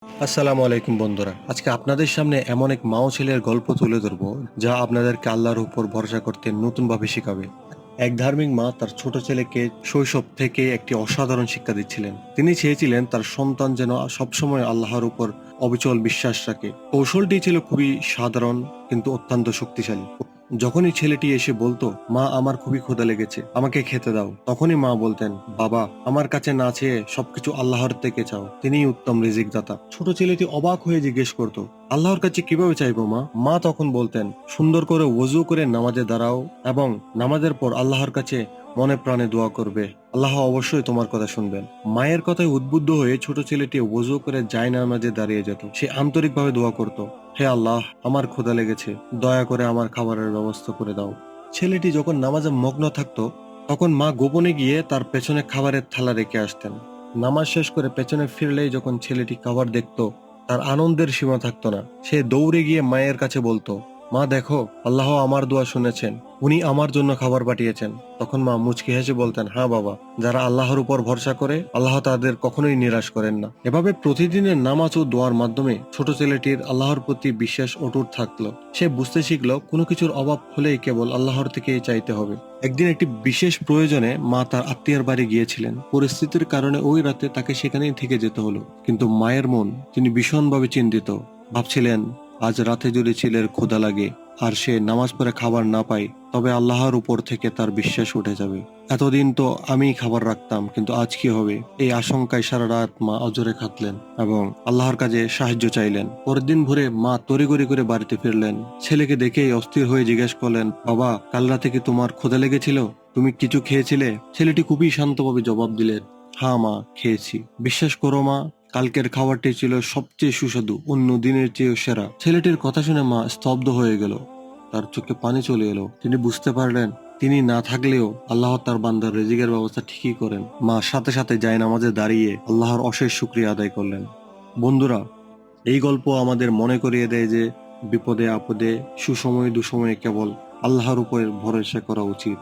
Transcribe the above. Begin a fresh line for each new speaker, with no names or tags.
আসসালামু আলাইকুম বন্ধুরা, আজকে আপনাদের সামনে এমন এক মা ও ছেলের গল্প তুলে ধরবো যা আপনাদেরকে আল্লাহর উপর ভরসা করতে নতুনভাবে শেখাবে। এক ধার্মিক মা তার ছোট ছেলেকে শৈশব থেকে একটি অসাধারণ শিক্ষা দিচ্ছিলেন। তিনি চেয়েছিলেন তার সন্তান যেন সবসময় আল্লাহর উপর অবিচল বিশ্বাস রাখে। কৌশলটি ছিল খুবই সাধারণ কিন্তু অত্যন্ত শক্তিশালী। যখনই ছেলেটি এসে বলতো, মা আমার খুবই ক্ষুধা লেগেছে, আমাকে খেতে দাও, তখনই মা বলতেন, বাবা আমার কাছে না চেয়ে সবকিছু আল্লাহর থেকে চাও, তিনিই উত্তম রিজিক দাতা। ছোট ছেলেটি অবাক হয়ে জিজ্ঞেস করতো, আল্লাহর কাছে কিভাবে চাইবো মা? মা তখন বলতেন, সুন্দর করে ওযু করে নামাজে দাঁড়াও এবং নামাজের পর আল্লাহর কাছে মনে প্রাণে দোয়া করবে, আল্লাহ অবশ্যই তোমার কথা শুনবেন। মায়ের কথায় উদ্বুদ্ধ হয়ে ছোট ছেলেটি ওযু করে জায়নামাজে দাঁড়িয়ে যেত। সে আন্তরিকভাবে দোয়া করত, হে আল্লাহ, আমার ক্ষুধা লেগেছে, দয়া করে আমার খাবারের ব্যবস্থা করে দাও। ছেলেটি যখন নামাজে মগ্ন থাকতো, তখন মা গোপনে গিয়ে তার পেছনে খাবারের থালা রেখে আসতেন। নামাজ শেষ করে পেছনে ফিরলেই যখন ছেলেটি খাবার দেখতো, তার আনন্দের সীমা থাকতো না। সে দৌড়ে গিয়ে মায়ের কাছে বলতো, মা দেখো, আল্লাহ আমার দোয়া শুনেছেন, উনি আমার জন্য খাবার পাঠিয়েছেন। তখন মা মুচকি হেসে বলতেন, হ্যাঁ বাবা, যারা আল্লাহর উপর ভরসা করে আল্লাহ তাদের কখনোই নিরাশ করেন না। এভাবে প্রতিদিনের নামাজ ও দোয়ার মাধ্যমে ছোট ছেলেটির আল্লাহর প্রতি বিশ্বাস অটুট থাকলো। সে বুঝতে শিখলো, কোনো কিছুর অভাব হলেই কেবল আল্লাহর থেকেই চাইতে হবে। একদিন একটি বিশেষ প্রয়োজনে মা তার আত্মীয়ের বাড়ি গিয়েছিলেন। পরিস্থিতির কারণে ওই রাতে তাকে সেখানেই থেকে যেতে হলো। কিন্তু মায়ের মন, তিনি ভীষণভাবে চিন্তিত। ভাবছিলেন, আজ রাতে যদি ছেলের ক্ষুধা লাগে আর সে নামাজ পড়ে খাবার না পায়, তবে আল্লাহর উপর থেকে তার বিশ্বাস উঠে যাবে। এতদিন তো আমিই খাবার রাখতাম, কিন্তু আজ কি হবে? এই আশঙ্কায় সারা রাত মা অজরে কাঁদলেন এবং আল্লাহর কাছে সাহায্য চাইলেন। পরের দিন ভোরে মা তড়িঘড়ি করে বাড়িতে ফিরলেন। ছেলেকে দেখেই অস্থির হয়ে জিজ্ঞেস করলেন, বাবা, কাল রাতে কি তোমার ক্ষুধা লেগেছিল? তুমি কিছু খেয়েছিলে? ছেলেটি খুবই শান্তভাবে জবাব দিলেন, হ্যাঁ মা, খেয়েছি। বিশ্বাস করো মা, কালকের খাবারটি ছিল সবচেয়ে সুস্বাদু, অন্য দিনের চেয়েও সেরা। ছেলেটির কথা শুনে মা স্তব্ধ হয়ে গেল। তার চোখে পানি চলে এলো। তিনি বুঝতে পারলেন, তিনি না থাকলেও আল্লাহ তার বান্দার রিজিকের ব্যবস্থা ঠিকই করেন। মা সাথে সাথে জায়নামাজে দাঁড়িয়ে আল্লাহর অশেষ শুকরিয়া আদায় করলেন। বন্ধুরা, এই গল্প আমাদের মনে করিয়ে দেয় যে বিপদে আপদে, সুসময়ে দুসময়ে কেবল আল্লাহর উপর ভরসা করা উচিত।